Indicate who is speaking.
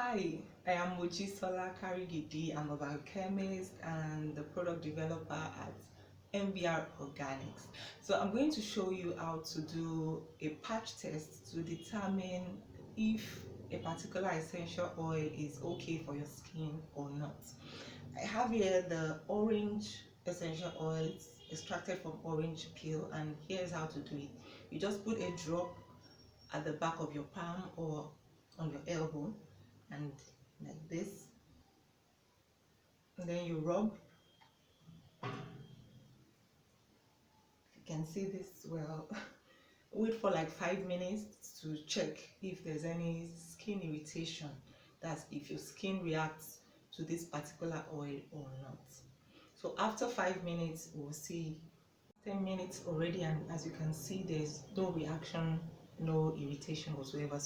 Speaker 1: Hi, I am Mojisola Karigidi. I'm a biochemist and the product developer at mbrorganics. So I'm going to show you how to do a patch test to determine if a particular essential oil is okay for your skin or not. I have here the orange essential oil. It's extracted from orange peel, and here's how to do it. You just put a drop at the back of your palm or on your elbow, and like this, and then you rub. If you can see this well, wait for like 5 minutes to check if there's any skin irritation. That's if your skin reacts to this particular oil or not. So after 5 minutes, we'll see 10 minutes already, and as you can see, there's no reaction, no irritation whatsoever. So